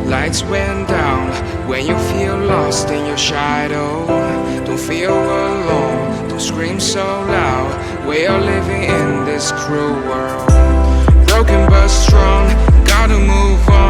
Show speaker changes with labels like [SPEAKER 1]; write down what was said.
[SPEAKER 1] Lights went down when you feel lost in your shadow. Don't feel alone, don't scream so loud. We are living in this cruel world, broken but strong, gotta move on.